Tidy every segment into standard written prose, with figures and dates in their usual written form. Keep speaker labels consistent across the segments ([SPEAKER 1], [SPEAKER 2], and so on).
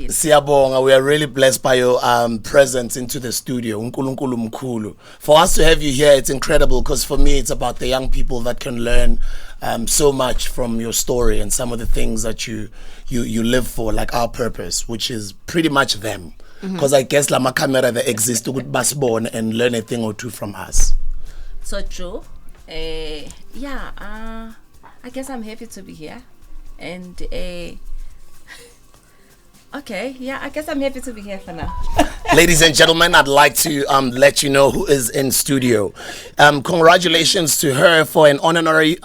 [SPEAKER 1] Siyabonga, we are really blessed by your presence into the studio. Unkulunkulu mkhulu. For us to have you here, it's incredible because for me, it's about the young people that can learn so much from your story and some of the things that you live for, like our purpose, which is pretty much them. Because I guess la camera that exists to basborn and learn a thing or two from us.
[SPEAKER 2] So true. I guess I'm happy to be here. And okay, yeah, I guess I'm happy to be here for now.
[SPEAKER 1] Ladies and gentlemen, I'd like to let you know who is in studio. Congratulations to her for an honorary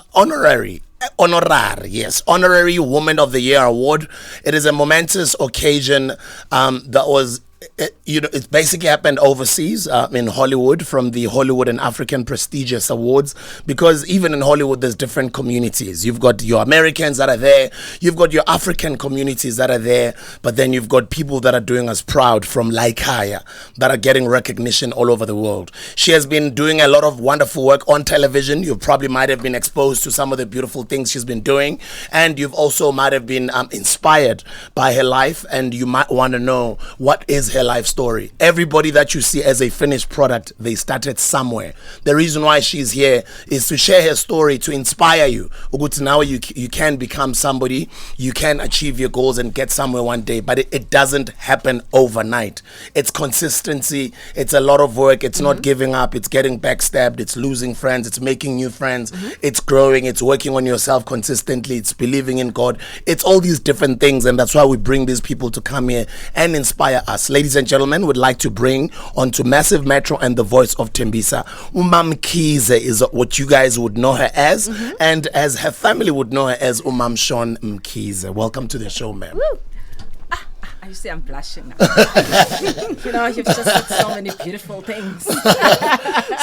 [SPEAKER 1] Woman of the Year award. It is a momentous occasion that was it basically happened overseas in Hollywood, from the Hollywood and African prestigious awards, because even in Hollywood there's different communities. You've got your Americans that are there, you've got your African communities that are there, but then you've got people that are doing us proud from Laikaya that are getting recognition all over the world. She has been doing a lot of wonderful work on television. You probably might have been exposed to some of the beautiful things she's been doing, and you've also might have been inspired by her life, and you might want to know what is her life story. Everybody that you see as a finished product, they started somewhere. The reason why she's here is to share her story, to inspire you. Now you can become somebody, you can achieve your goals and get somewhere one day, but it doesn't happen overnight. It's consistency, it's a lot of work, it's not giving up, it's getting backstabbed, it's losing friends, it's making new friends, it's growing, it's working on yourself consistently, it's believing in God. It's all these different things, and that's why we bring these people to come here and inspire us. Ladies and gentlemen, would like to bring onto Massiv Metro and the voice of Tembisa, Mkhize is what you guys would know her as, and as her family would know her as Shauwn Mkhize. Welcome to the show, ma'am.
[SPEAKER 2] You see, I'm blushing now. You know, you've just said so many beautiful things.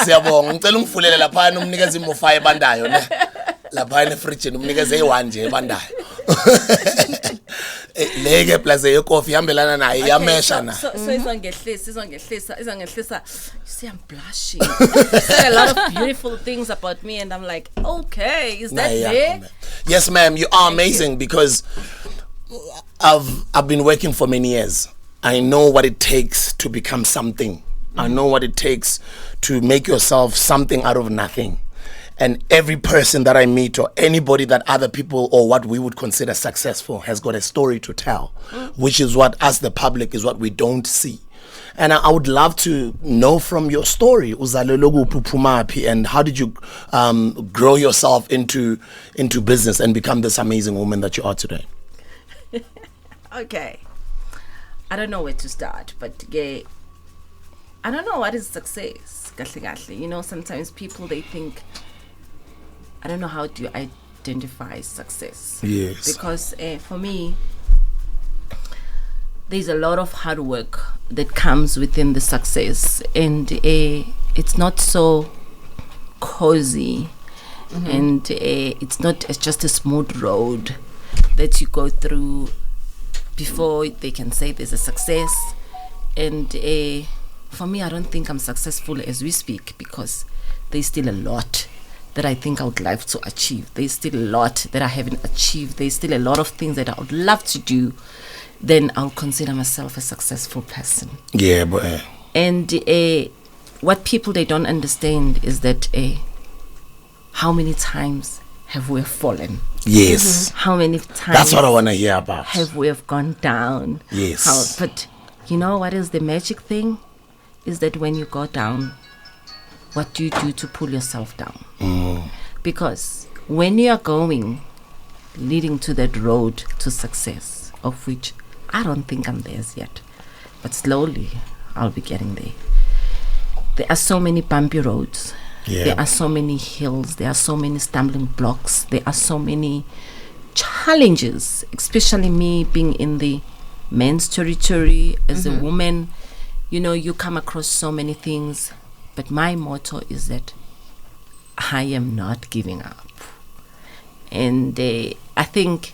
[SPEAKER 1] Siyabonga, ngicela ungivulele lapha umnikeze imofa ebandayo ne. Lapha efridge umnikeze e1 nje ebandayo. Leke plus ecoffee ihambelana naye iyamesha na.
[SPEAKER 2] So izongehlisa. You see, I'm blushing. You say a lot of beautiful things about me, and I'm like, okay, is that there?
[SPEAKER 1] Yes, ma'am, you are amazing because I've been working for many years. I know what it takes to become something. I know what it takes to make yourself something out of nothing. And every person that I meet, or anybody that other people or what we would consider successful, has got a story to tell, which is what us, the public, is what we don't see. And I would love to know from your story, and how did you grow yourself into business and become this amazing woman that you are today?
[SPEAKER 2] Okay, I don't know where to start, but I don't know what is success. You know, sometimes people, they think, I don't know how to identify success.
[SPEAKER 1] Yes.
[SPEAKER 2] Because for me, there's a lot of hard work that comes within the success, and it's not so cozy, and it's not just a smooth road that you go through before they can say there's a success. And for me, I don't think I'm successful as we speak, because there's still a lot that I think I would like to achieve. There's still a lot that I haven't achieved. There's still a lot of things that I would love to do. Then I'll consider myself a successful person.
[SPEAKER 1] Yeah, but
[SPEAKER 2] and what people, they don't understand is that how many times have we fallen?
[SPEAKER 1] Yes.
[SPEAKER 2] How many times?
[SPEAKER 1] That's what I want to hear about.
[SPEAKER 2] Have we gone down?
[SPEAKER 1] Yes.
[SPEAKER 2] But you know what is the magic thing? Is that when you go down, what do you do to pull yourself down? Because when you are leading to that road to success, of which I don't think I'm there yet, but slowly I'll be getting there. There are so many bumpy roads.
[SPEAKER 1] Yeah.
[SPEAKER 2] There are so many hills. There are so many stumbling blocks. There are so many challenges, especially me being in the men's territory as a woman. You know, you come across so many things, but my motto is that I am not giving up. And I think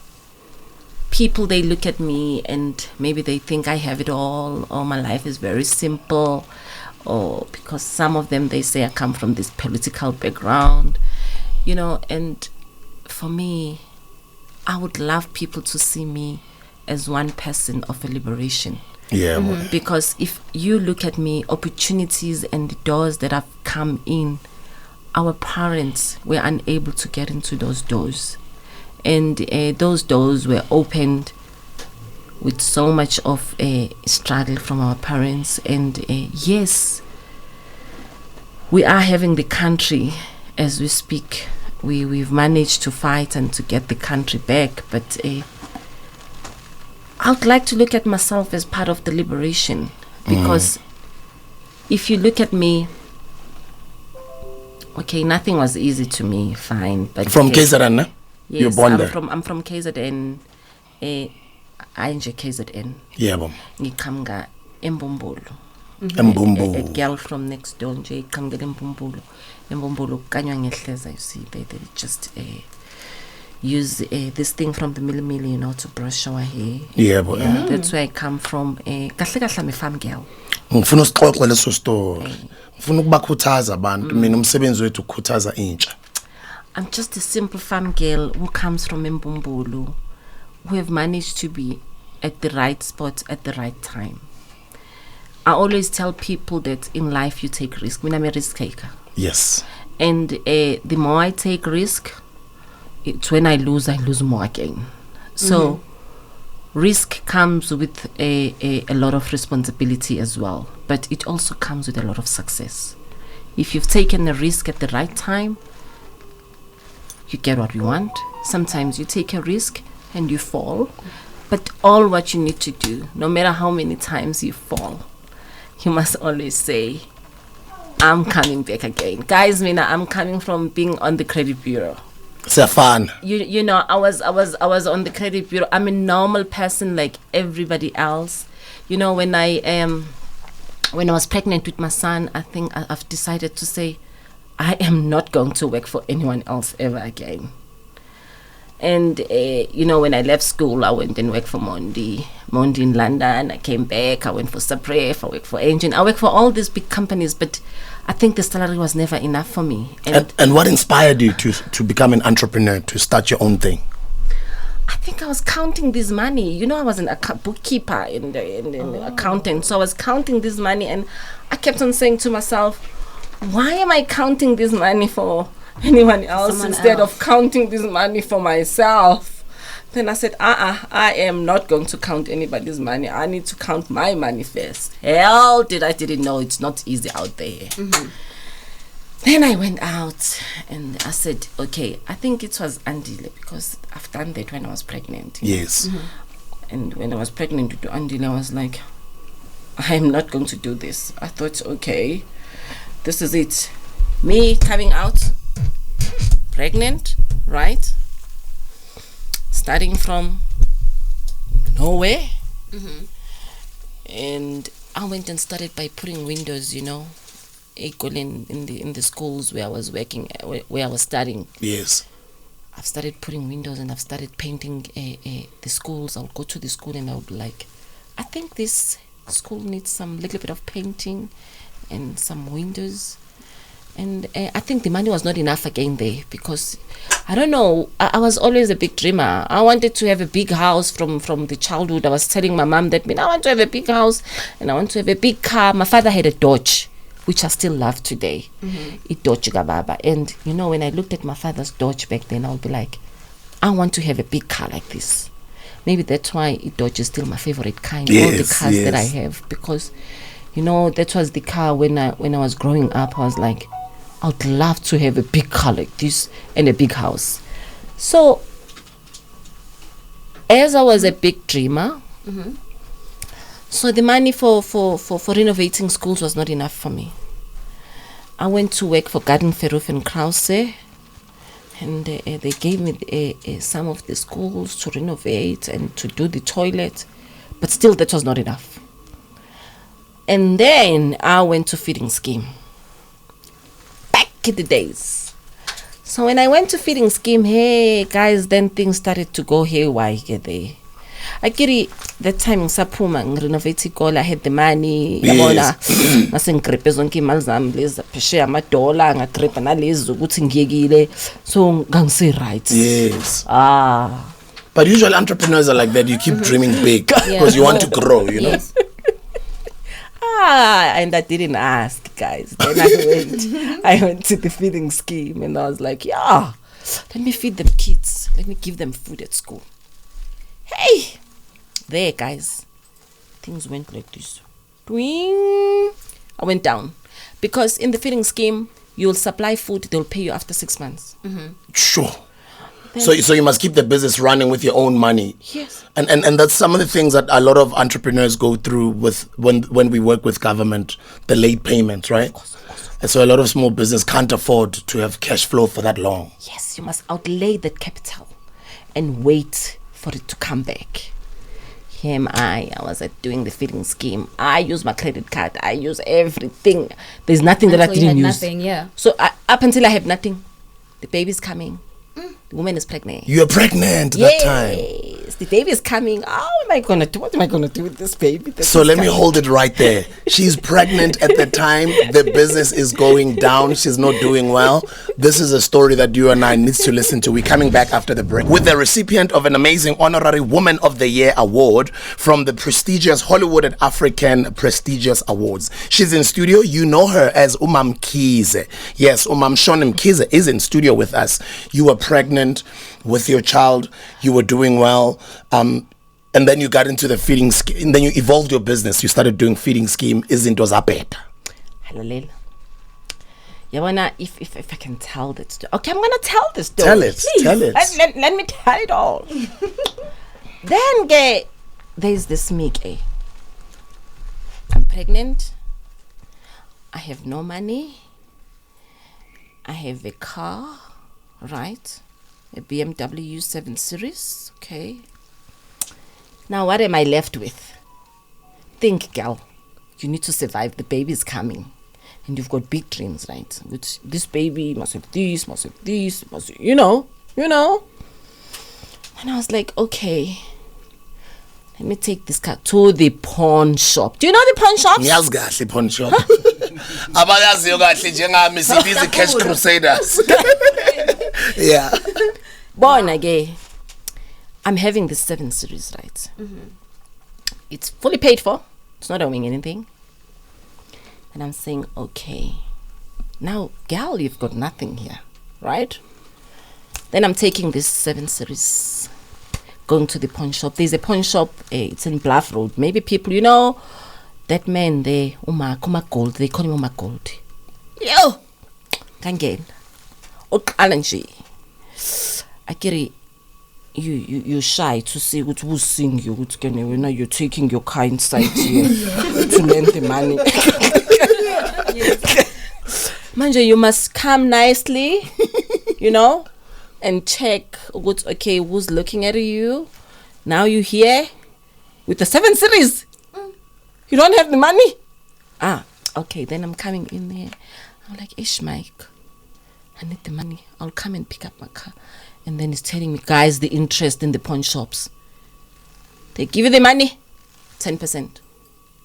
[SPEAKER 2] people, they look at me and maybe they think I have it all, or my life is very simple, or because some of them, they say I come from this political background, you know. And for me, I would love people to see me as one person of a liberation.
[SPEAKER 1] Yeah.
[SPEAKER 2] Because if you look at me, opportunities and the doors that have come in, our parents were unable to get into those doors. And those doors were opened with so much of a struggle from our parents. And yes, we are having the country as we speak. We've managed to fight and to get the country back. But I would like to look at myself as part of the liberation. Because if you look at me, okay, nothing was easy to me, fine. But
[SPEAKER 1] from KZN,
[SPEAKER 2] yes,
[SPEAKER 1] you're born there?
[SPEAKER 2] I'm from KZN, KZN.
[SPEAKER 1] Yeah, bom.
[SPEAKER 2] Ngiqhamuka eMbumbulu.
[SPEAKER 1] Mbumbulu.
[SPEAKER 2] A girl from next door nje iqhamukela eMbumbulu. eMbumbulu kukanywa ngehleza, you see, they just use this thing from the milli, you know, to brush our hair.
[SPEAKER 1] Yeah, boy.
[SPEAKER 2] Yeah, that's where I come from. Kahle kahle I'm a farm girl.
[SPEAKER 1] Ngifuna usixoxe leso story. Ngifuna ukubakhuthaza abantu, mina umsebenzi wethu ukukhuthaza intsha.
[SPEAKER 2] I'm just a simple farm girl who comes from Mbumbulu, who have managed to be at the right spot at the right time. I always tell people that in life you take risk. I'm a risk taker.
[SPEAKER 1] Yes.
[SPEAKER 2] And the more I take risk, it's when I lose more again. So risk comes with a lot of responsibility as well, but it also comes with a lot of success. If you've taken a risk at the right time, you get what you want. Sometimes you take a risk and you fall, but all what you need to do, no matter how many times you fall, you must always say, I'm coming back again. Guys, Mina, I'm coming from being on the credit bureau.
[SPEAKER 1] Safan.
[SPEAKER 2] You know, I was on the credit bureau. I'm a normal person like everybody else. You know, when I was pregnant with my son, I think I've decided to say, I am not going to work for anyone else ever again. And you know, when I left school, I went and worked for Mondi in London. I came back. I went for Sapref. I worked for Engine. I worked for all these big companies, but I think the salary was never enough for me.
[SPEAKER 1] And what inspired you to become an entrepreneur, to start your own thing?
[SPEAKER 2] I think I was counting this money. You know, I was a bookkeeper and accountant. So I was counting this money, and I kept on saying to myself, why am I counting this money for anyone else instead of counting this money for myself? Then I said, I am not going to count anybody's money. I need to count my money first. I didn't know it's not easy out there. Then I went out and I said, okay, I think it was Andile, because I've done that when I was pregnant.
[SPEAKER 1] Yes.
[SPEAKER 2] And when I was pregnant with Andile, I was like, I am not going to do this. I thought, okay, this is it. Me coming out pregnant, right? Starting from nowhere. And I went and started by putting windows, you know, in the schools where I was working, where I was studying.
[SPEAKER 1] Yes.
[SPEAKER 2] I've started putting windows and I've started painting the schools. I'll go to the school and I'll be like, I think this school needs some little bit of painting and some windows. And I think the money was not enough again there, because I don't know, I was always a big dreamer. I wanted to have a big house from the childhood. I was telling my mom that, I want to have a big house and I want to have a big car. My father had a Dodge, which I still love today. It Dodge Gababa. And you know, when I looked at my father's Dodge back then, I would be like, I want to have a big car like this. Maybe that's why Dodge is still my favorite kind. All the cars that I have, because you know, that was the car when I was growing up. I was like, I would love to have a big car like this and a big house. So, as I was a big dreamer, so the money for renovating schools was not enough for me. I went to work for Garden Ferroof and Krause, and they gave me some of the schools to renovate and to do the toilet, but still that was not enough. And then I went to feeding scheme. The days. So when I went to feeding scheme, hey guys, then things started to go haywire there. I get it. That time ngisaphuma ngirenovate ikole, I had the money.
[SPEAKER 1] Yes.
[SPEAKER 2] Yabona ngase ngigrebe zonke imali zami lezi phesheya ama-dollar ngagreba nalezi ukuthi ngiyekile. So ngangise right.
[SPEAKER 1] Yes.
[SPEAKER 2] But
[SPEAKER 1] usually entrepreneurs are like that. You keep dreaming big because you want to grow, you know.
[SPEAKER 3] Yes.
[SPEAKER 2] And I didn't ask, guys. Then I went to the feeding scheme and I was like, yeah, let me feed them kids. Let me give them food at school. Hey, there, guys. Things went like this. Twing. I went down. Because in the feeding scheme, you'll supply food, they'll pay you after 6 months.
[SPEAKER 1] Sure. So you must keep the business running with your own money.
[SPEAKER 2] Yes.
[SPEAKER 1] And that's some of the things that a lot of entrepreneurs go through with when we work with government, the late payments, right? Of course. And so a lot of small business can't afford to have cash flow for that long.
[SPEAKER 2] Yes, you must outlay that capital and wait for it to come back. I was doing the feeding scheme. I use my credit card. I use everything. There's nothing that I didn't use.
[SPEAKER 3] Nothing, yeah.
[SPEAKER 2] So up until I have nothing, the baby's coming. The woman is pregnant.
[SPEAKER 1] You're pregnant that time.
[SPEAKER 2] Yes, the baby is coming. How am I gonna do? What am I gonna do with this baby?
[SPEAKER 1] So let me hold it right there. She's pregnant at the time. The business is going down. She's not doing well. This is a story that you and I need to listen to. We're coming back after the break with the recipient of an amazing honorary Woman of the Year award from the prestigious Hollywood and African prestigious awards. She's in studio. You know her as Mkhize. Yes, Shauwn Mkhize is in studio with us. You were pregnant with your child, you were doing well, and then you got into the feeding scheme, and then you evolved your business. You started doing feeding scheme. Izinto zaphetha.
[SPEAKER 2] Hello, Yabona, if I can tell that story. Okay, I'm gonna tell the story.
[SPEAKER 1] Tell it.
[SPEAKER 2] Let me tell it all. Then there's this Mickey. I'm pregnant. I have no money. I have a car, right? A BMW 7 Series, okay. Now what am I left with? Think, girl, you need to survive. The baby's coming. And you've got big dreams, right? Which this baby must have this, must have this, must have, you know. And I was like, okay, let me take this car to the pawn shop. Do you know the pawn shops?
[SPEAKER 1] Ngiyazi kahle pawn shop. Abayaziyo kahle njengami sibiza cash crusaders. Yeah.
[SPEAKER 2] Born again. I'm having this 7 Series, right? It's fully paid for. It's not owing anything. And I'm saying, okay, now, gal, you've got nothing here, right? Then I'm taking this 7 Series, going to the pawn shop. There's a pawn shop. It's in Bluff Road. Maybe people, you know, that man there, Uma Gold. They call him Uma Gold. Yo, Kangen. Okalanji. Akiri, you're shy to see what will sing you. Now you're taking your car inside here to lend the money. Manje, you must come nicely, you know, and check what's okay, who's looking at you. Now you're here with the 7 Series. You don't have the money. Okay, then I'm coming in there. I'm like, Ish, Mike, I need the money. I'll come and pick up my car. And then he's telling me, guys, the interest in the pawn shops. They give you the money, 10%.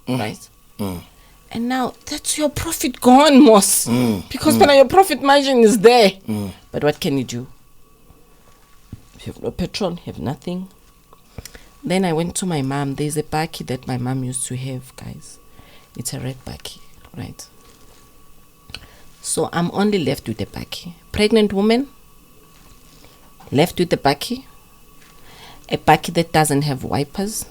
[SPEAKER 2] Right? And now that's your profit gone, Moss. Because when your profit margin is there. But what can you do? You have no petrol, you have nothing. Then I went to my mom. There's a bakkie that my mom used to have, guys. It's a red bakkie, right? So I'm only left with the bakkie. Pregnant woman, left with the bakkie. A bakkie that doesn't have wipers.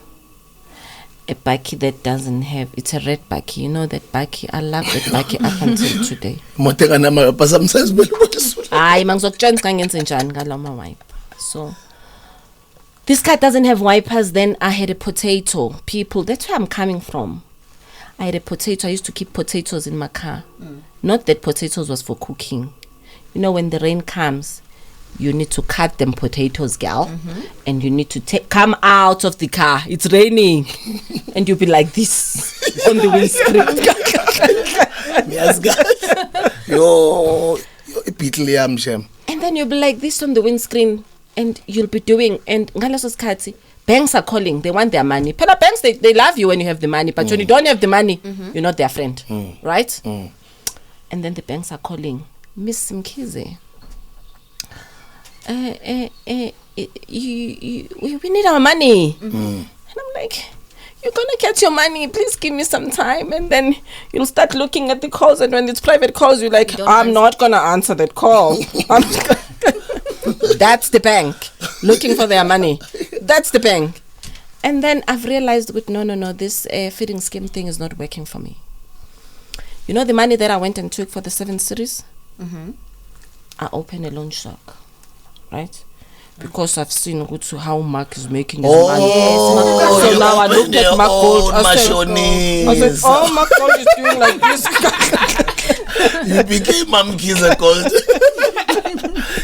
[SPEAKER 2] A bakkie that doesn't have, it's a red bakkie. You know that bakkie? I love that bakkie up until today. So this car doesn't have wipers. Then I had a potato. People, that's where I'm coming from. I had a potato. I used to keep potatoes in my car. Not that potatoes was for cooking. You know, when the rain comes, you need to cut them potatoes, gal. And you need to come out of the car. It's raining. And you'll be like this on the windscreen.
[SPEAKER 1] Yes, guys. Yo, and
[SPEAKER 2] then you'll be like this on the windscreen. And you'll be doing, and ngaleso skhathi banks are calling. They want their money. Pela banks, they love you when you have the money, but when you don't have the money, you're not their friend, right? And then the banks are calling, Miss Mkhize. We need our money. And I'm like, you're gonna get your money, please give me some time. And then you'll start looking at the calls, and when it's private calls, you're like, I'm not gonna answer that call. That's the bank looking for their money. That's the bank. And then I've realized, no, this feeding scheme thing is not working for me. You know the money that I went and took for the 7 series? I opened a loan shark, right? Because I've seen how Mark is making his money. Yes, so now I looked at Mark Gold. I said, oh, Mark Gold is doing like this.
[SPEAKER 1] You became Mam'Mkhize Gold.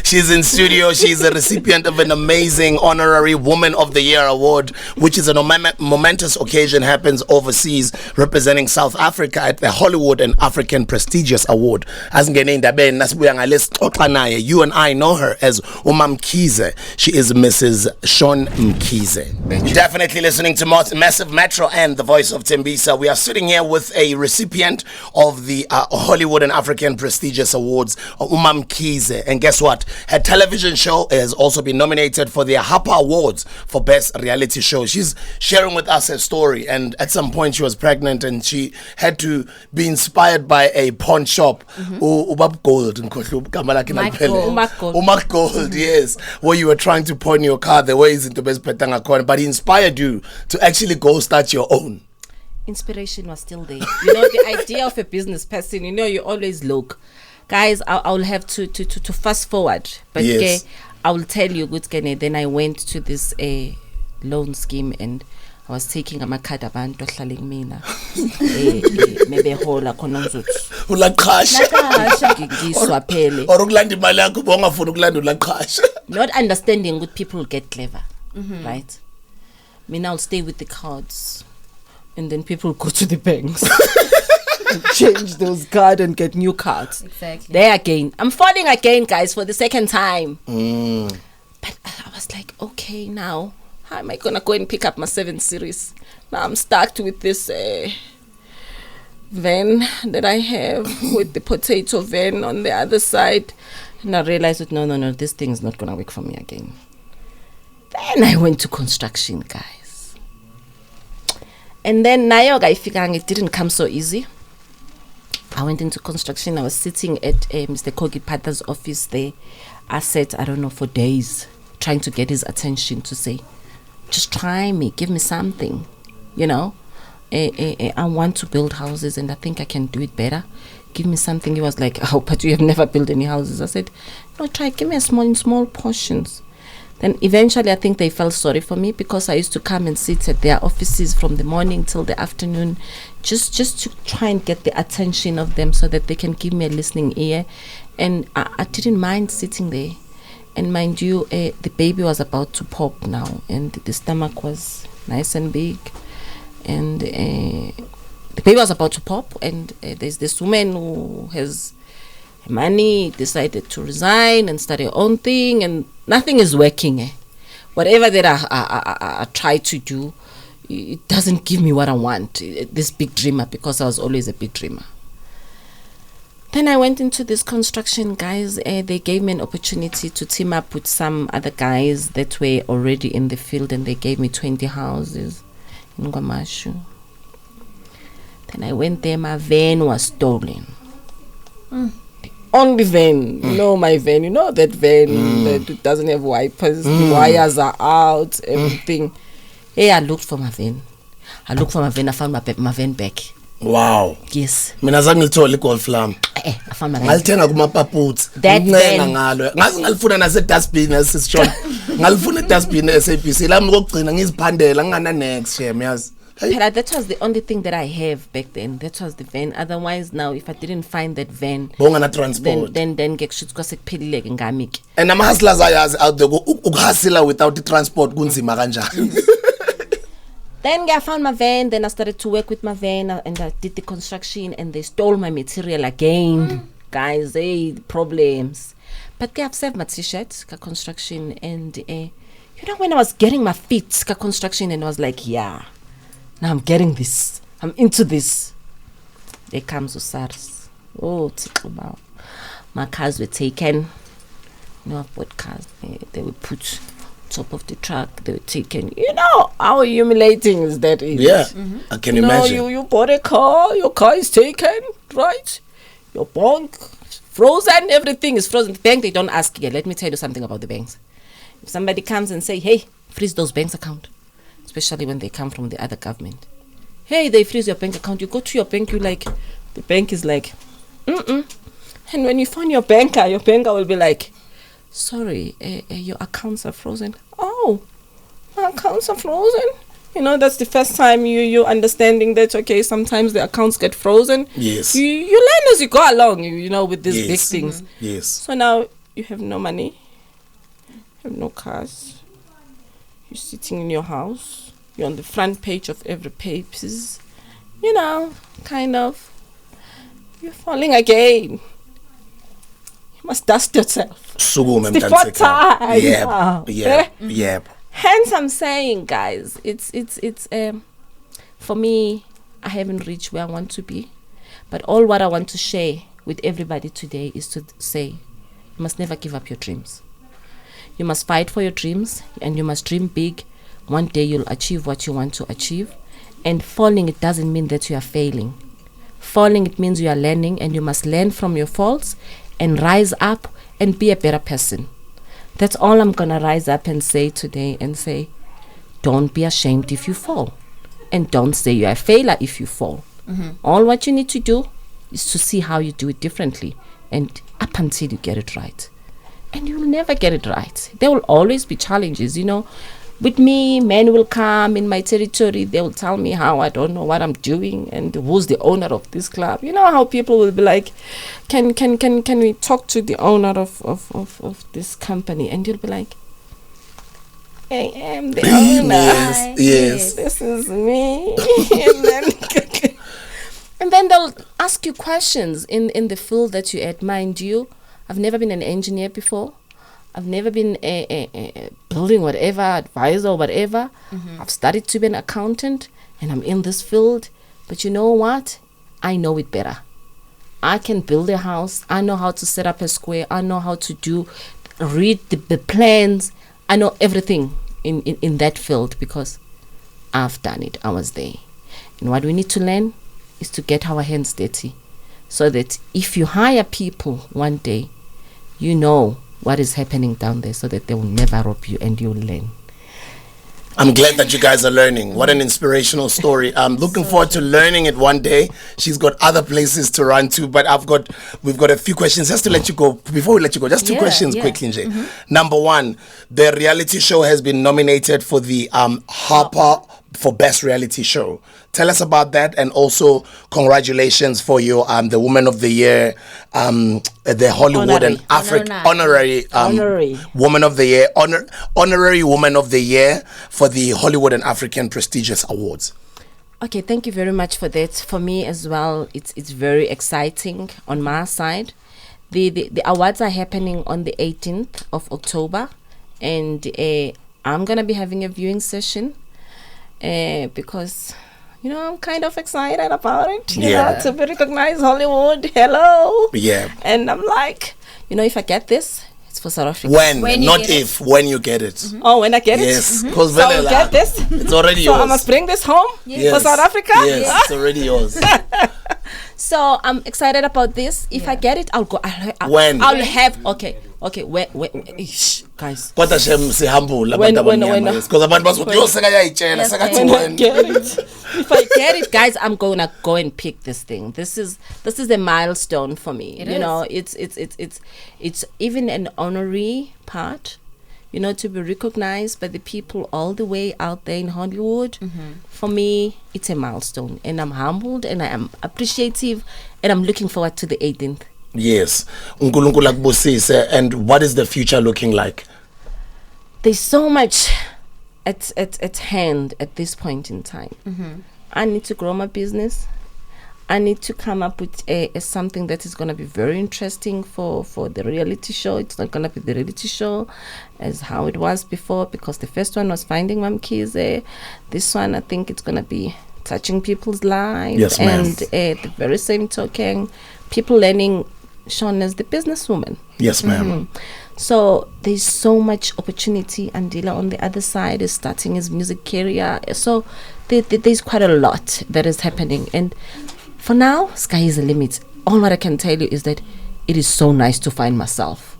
[SPEAKER 1] She's in studio. She's a recipient of an amazing honorary Woman of the Year award, which is a momentous occasion, happens overseas, representing South Africa at the Hollywood and African Prestigious Award. You and I know her as Mam'Mkhize. She is Mrs. Shauwn Mkhize. You're definitely listening to Massiv Metro and the voice of Tembisa. We are sitting here with a recipient of the Hollywood and African Prestigious Awards, Mam'Mkhize. And guess what? Her television show has also been nominated for the Hapa Awards for Best Reality Show. She's sharing with us her story, and at some point she was pregnant and she had to be inspired by a pawn shop. Ubab Gold, Umak Gold, yes, where you were trying to pawn your car the way into best petanga corner, but he inspired you to actually go start your own.
[SPEAKER 2] Inspiration was still there. You know, the idea of a business person, you know, you always look. Guys, I'll have to fast forward, but yes. I will tell you, good. Then I went to this loan scheme, and I was taking a card abantu hlaling mina maybe hola khona ngizothi
[SPEAKER 1] ulaqhasha
[SPEAKER 2] ngiswa phele
[SPEAKER 1] or ukulanda imali yakho bongafuna ukulanda ulaqhasha.
[SPEAKER 2] Not understanding good people get clever, right? I'll stay with the cards, and then people go to the banks. Change those cards and get new cards.
[SPEAKER 3] Exactly.
[SPEAKER 2] There again. I'm falling again, guys, for the second time. But I was like, okay, now how am I gonna go and pick up my 7 series? Now I'm stuck with this van that I have with the potato van on the other side. And I realized that no, this thing is not gonna work for me again. Then I went to construction, guys. And then nayo gaifikang, it didn't come so easy. I went into construction. I was sitting at Mr. Kogi Patha's office there. I sat, I don't know, for days, trying to get his attention to say, just try me, give me something, you know. I want to build houses and I think I can do it better. Give me something. He was like, oh, but you have never built any houses. I said, no, try, give me a small portions. Then eventually I think they felt sorry for me because I used to come and sit at their offices from the morning till the afternoon just to try and get the attention of them so that they can give me a listening ear. And I didn't mind sitting there. And mind you, the baby was about to pop now, and the stomach was nice and big. And the baby was about to pop, and there's this woman who has money, decided to resign and start her own thing, and nothing is working. Whatever that I try to do, it doesn't give me what I want. This big dreamer, because I was always a big dreamer. Then I went into this construction, guys. They gave me an opportunity to team up with some other guys that were already in the field, and they gave me 20 houses in Guamashu. Then I went there, my van was stolen. Only van, my van, you know that van that doesn't have wipers, the wires are out, everything. Hey, I looked for my van. I found my van back.
[SPEAKER 1] Wow.
[SPEAKER 2] Yes.
[SPEAKER 1] Mina zange ngithole igolf lam.
[SPEAKER 2] I found my van.
[SPEAKER 1] Ngalithenga kuma paputs.
[SPEAKER 2] That van
[SPEAKER 1] ngalo. Ngazi ngalifuna nase dustbin asishona. Ngalifuna dustbin SABC lami kokugcina ngiziphandela ngana next shame yazi.
[SPEAKER 2] But that was the only thing that I have back then. That was the van. Otherwise, now, if I didn't find that van,
[SPEAKER 1] transport.
[SPEAKER 2] then get shit because it pilile ngamik.
[SPEAKER 1] And ama hustlers out there ukuhasila without the transport kunzima kanjani.
[SPEAKER 2] Then I found my van. Then I started to work with my van, and I did the construction, and they stole my material again. Guys, problems. But they have saved my t-shirt, construction, and You know, when I was getting my feet to construction and I was like, yeah, now I'm getting this. I'm into this. There comes SARS. Oh, wow. My cars were taken. You know, I've bought cars. They were put top of the truck. They were taken. You know how humiliating is that?
[SPEAKER 1] Yeah, I can imagine.
[SPEAKER 2] You bought a car. Your car is taken, right? Your bank frozen. Everything is frozen. The bank, they don't ask you. Let me tell you something about the banks. If somebody comes and say, hey, freeze those banks account, especially when they come from the other government. Hey, they freeze your bank account. You go to your bank, the bank is like, And when you phone your banker will be like, sorry, your accounts are frozen. Oh, my accounts are frozen. You know, that's the first time you're understanding that, okay, sometimes the accounts get frozen.
[SPEAKER 1] Yes.
[SPEAKER 2] You learn as you go along, you know, with these big things.
[SPEAKER 1] Yes.
[SPEAKER 2] So now you have no money. You have no cars. You're sitting in your house. You're on the front page of every papers. You know, kind of. You're falling again. You must dust yourself. It's the fourth time.
[SPEAKER 1] Yep.
[SPEAKER 2] Hence, I'm saying, guys, it's for me, I haven't reached where I want to be. But all what I want to share with everybody today is to say, you must never give up your dreams. You must fight for your dreams and you must dream big. One day you'll achieve what you want to achieve. And falling, it doesn't mean that you are failing. Falling, it means you are learning, and you must learn from your faults and rise up and be a better person. That's all I'm going to rise up and say today, and say, don't be ashamed if you fall. And don't say you're a failure if you fall. All what you need to do is to see how you do it differently, and up until you get it right. And you will never get it right. There will always be challenges, you know. With me, men will come in my territory. They will tell me how I don't know what I'm doing and who's the owner of this club. You know how people will be like, can we talk to the owner of this company? And you'll be like, I am the owner.
[SPEAKER 1] Yes.
[SPEAKER 2] This is me. and then they'll ask you questions in the field that you're at. Mind you, I've never been an engineer before. I've never been a building whatever, advisor or whatever. I've studied to be an accountant and I'm in this field. But you know what? I know it better. I can build a house. I know how to set up a square. I know how to read the plans. I know everything in that field because I've done it. I was there. And what we need to learn is to get our hands dirty so that if you hire people one day, you know what is happening down there so that they will never rob you and you'll learn.
[SPEAKER 1] I'm glad that you guys are learning. What an inspirational story. I'm looking forward to learning it one day. She's got other places to run to, but we've got a few questions just to let you go. Before we let you go, just two questions quickly, Nje. Number one, the reality show has been nominated for the Harper for Best Reality Show. Tell us about that, and also congratulations for your the Woman of the Year, the Hollywood and Africa honorary Woman of the Year, honorary Woman of the Year for the Hollywood and African prestigious awards.
[SPEAKER 2] Okay, thank you very much for that. For me as well, it's very exciting on my side. The awards are happening on the 18th of October, and I'm gonna be having a viewing session. Because, you know, I'm kind of excited about it, you know, to be recognized Hollywood. Hello.
[SPEAKER 1] Yeah.
[SPEAKER 2] And I'm like, you know, if I get this, it's for South Africa.
[SPEAKER 1] When not if, when you get it.
[SPEAKER 2] Oh, when I get it?
[SPEAKER 1] Yes.
[SPEAKER 2] So I'll get this.
[SPEAKER 1] It's already
[SPEAKER 2] so
[SPEAKER 1] yours.
[SPEAKER 2] I must bring this home for South Africa?
[SPEAKER 1] Yes, it's already yours.
[SPEAKER 2] So I'm excited about this. If I get it, I'll go. I'll have, okay, when, guys.
[SPEAKER 1] What a shame, say humble.
[SPEAKER 2] When
[SPEAKER 1] Because
[SPEAKER 2] if I get it, guys, I'm gonna go and pick this thing. This is a milestone for me. You know, it's even an honorary part. You know, to be recognized by the people all the way out there in Hollywood. For me, it's a milestone, and I'm humbled, and I am appreciative, and I'm looking forward to the 18th.
[SPEAKER 1] Yes. And what is the future looking like?
[SPEAKER 2] There's so much at hand at this point in time. I need to grow my business. I need to come up with something that is going to be very interesting for the reality show. It's not going to be the reality show as how it was before, because the first one was Finding Mam'Mkhize. This one, I think it's going to be touching people's lives.
[SPEAKER 1] Yes, ma'am.
[SPEAKER 2] And at the very same token, people learning Shauwn as the businesswoman.
[SPEAKER 1] Yes, ma'am.
[SPEAKER 2] So there's so much opportunity. Andile on the other side is starting his music career. So there's quite a lot that is happening. And for now, sky is the limit. All what I can tell you is that it is so nice to find myself.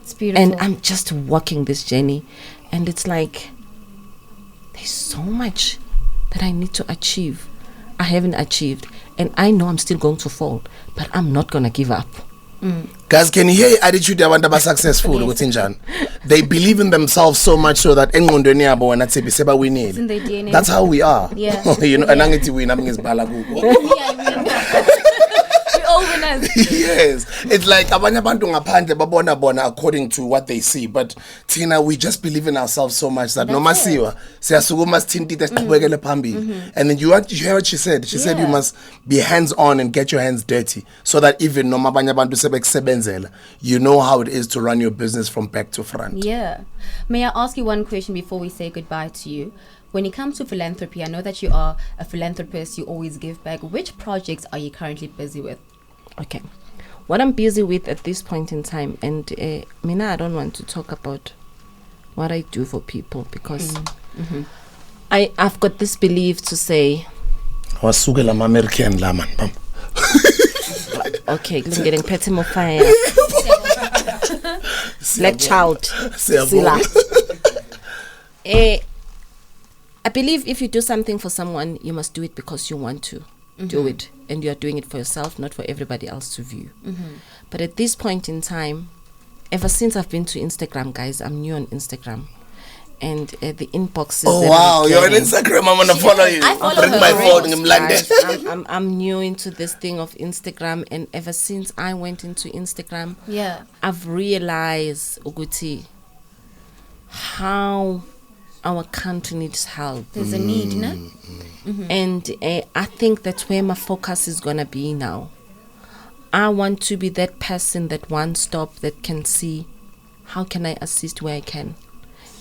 [SPEAKER 3] It's beautiful.
[SPEAKER 2] And I'm just walking this journey. And it's like, there's so much that I need to achieve. I haven't achieved. And I know I'm still going to fall. But I'm not going to give up.
[SPEAKER 1] Guys, can you hear the attitude yabantu aba successful ukuthi njani? They believe in themselves so much so that engqondweni yabo wena Tshepi sebawinile.
[SPEAKER 3] It's in their DNA.
[SPEAKER 1] That's how we are.
[SPEAKER 3] Yeah.
[SPEAKER 1] You know, and angithi wina ngizibhala kuko.
[SPEAKER 3] We all winners.
[SPEAKER 1] Yes, it's like abanye abantu ngaphandle babona according to what they see, but Tina, we just believe in ourselves so much that noma siwa siyasukuma sithintile siqhubekele phambili. And then you hear what she said. She said you must be hands on and get your hands dirty so that even noma abanye abantu sebekusebenzela, you know how it is to run your business from back to front.
[SPEAKER 3] Yeah. May I ask you one question before we say goodbye to you? When it comes to philanthropy, I know that you are a philanthropist, you always give back. Which projects are you currently busy with?
[SPEAKER 2] Okay. What I'm busy with at this point in time, and Mina, I don't want to talk about what I do for people because I've got this belief to say,
[SPEAKER 1] Wasukela American la man.
[SPEAKER 2] okay, I'm getting petty more fire. Black child. Sila. I believe if you do something for someone, you must do it because you want to do it. And you are doing it for yourself, not for everybody else to view. But at this point in time, ever since I've been to Instagram, guys, I'm new on Instagram. And the inboxes.
[SPEAKER 1] Oh, wow, you're on Instagram. I'm going to follow you.
[SPEAKER 3] I follow
[SPEAKER 1] bring
[SPEAKER 3] her
[SPEAKER 1] my phone
[SPEAKER 3] already.
[SPEAKER 1] in London.
[SPEAKER 2] I'm new into this thing of Instagram. And ever since I went into Instagram, I've realized, Uguti, how our country needs help.
[SPEAKER 3] There's a need, no?
[SPEAKER 2] And I think that's where my focus is going to be now. I want to be that person, that one stop that can see how can I assist where I can.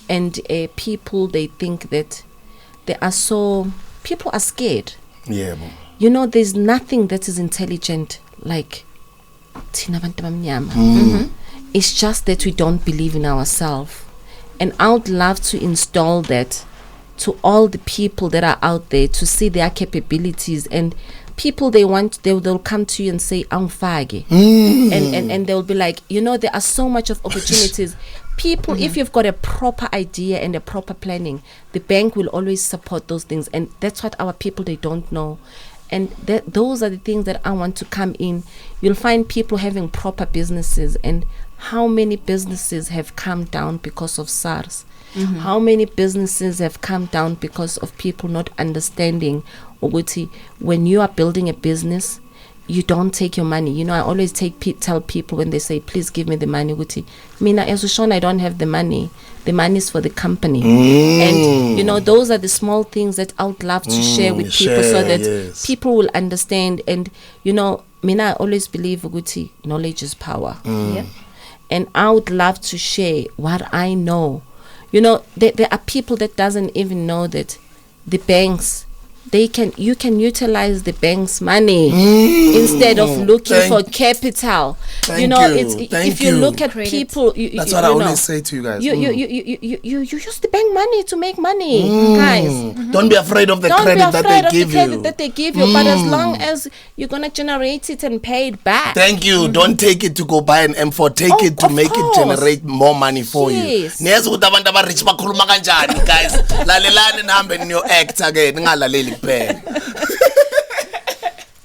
[SPEAKER 2] And people, they think that people are scared.
[SPEAKER 1] Yeah.
[SPEAKER 2] You know, there's nothing that is intelligent like Tina Bantu Bamnyama. It's just that we don't believe in ourselves. And I would love to install that to all the people that are out there to see their capabilities. And people, they'll come to you and say, Angfage. And they'll be like, you know, there are so much of opportunities. People, if you've got a proper idea and a proper planning, the bank will always support those things. And that's what our people, they don't know. And those are the things that I want to come in. You'll find people having proper businesses. And how many businesses have come down because of SARS? How many businesses have come down because of people not understanding, Uguti, when you are building a business, you don't take your money. You know, I always tell people when they say, please give me the money, Uguti. Mina, as Shauwn, I don't have the money. The money is for the company. And, you know, those are the small things that I would love to share with people so that people will understand. And, you know, Mina, I always believe, Uguti, knowledge is power. And I would love to share what I know. You know, there are people that doesn't even know that the banks, you can utilize the bank's money instead of looking for capital. You know, if you look at people,
[SPEAKER 1] that's what I always say to you guys.
[SPEAKER 2] You use the bank money to make money, guys.
[SPEAKER 1] Don't be afraid of the credit that they give you.
[SPEAKER 2] But as long as you're gonna generate it and pay it back.
[SPEAKER 1] Thank you. Don't take it to go buy an M4. Take it to make it generate more money for you. Guys, lalelani nihambe niyo act again. Ningalaleli kuphela.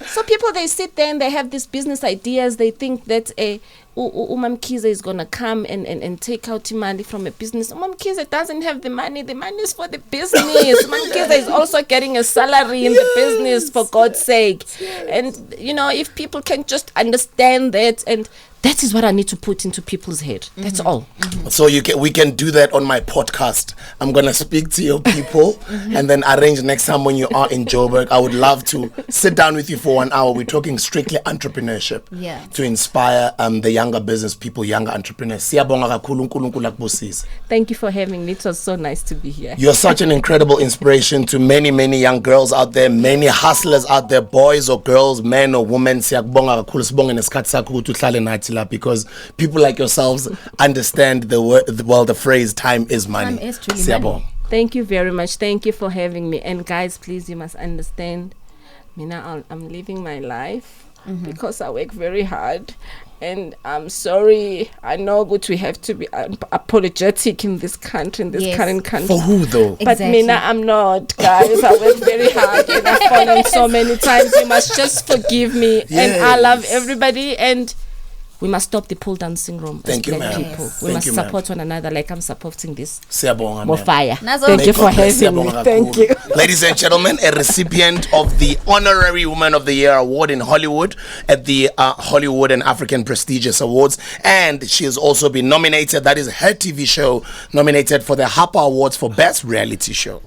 [SPEAKER 2] So people, they sit there and they have these business ideas. They think that Mam'Mkhize is going to come and take out money from a business. Mam'Mkhize doesn't have the money. The money is for the business. Mam'Mkhize is also getting a salary in the business, for God's sake. And, you know, if people can just understand that and That is what I need to put into people's head. That's all.
[SPEAKER 1] So we can do that on my podcast. I'm gonna speak to your people and then arrange next time when you are in Joburg. I would love to sit down with you for 1 hour. We're talking strictly entrepreneurship to inspire the younger business people, younger entrepreneurs. Siyabonga kakhulu, uNkulunkulu akubusise.
[SPEAKER 2] Thank you for having me. It was so nice to be here.
[SPEAKER 1] You're such an incredible inspiration to many, many young girls out there, many hustlers out there, boys or girls, men or women. Siyabonga kakhulu, sibonge nesikhathi sakho ukuthi uhlale nathi la, because people like yourselves understand the phrase time is money.
[SPEAKER 3] Time is truly money.
[SPEAKER 2] Thank you very much. Thank you for having me. And guys, please, you must understand, Mina, I'm living my life because I work very hard. And I'm sorry, I know good we have to be apologetic in this country, in this current country.
[SPEAKER 1] For who though?
[SPEAKER 2] But Mina, I'm not, guys. I work very hard and I've fallen so many times. You must just forgive me. And I love everybody. And we must stop the pole dancing room.
[SPEAKER 1] Thank you,
[SPEAKER 2] black
[SPEAKER 1] ma'am.
[SPEAKER 2] people.
[SPEAKER 1] Yes.
[SPEAKER 2] We must support one another like I'm supporting this.
[SPEAKER 1] More
[SPEAKER 2] fire. Thank you for having me. Thank you.
[SPEAKER 1] Ladies and gentlemen, a recipient of the Honorary Woman of the Year Award in Hollywood at the Hollywood and African Prestigious Awards. And she has also been nominated, that is her TV show, nominated for the Harper Awards for Best Reality Show.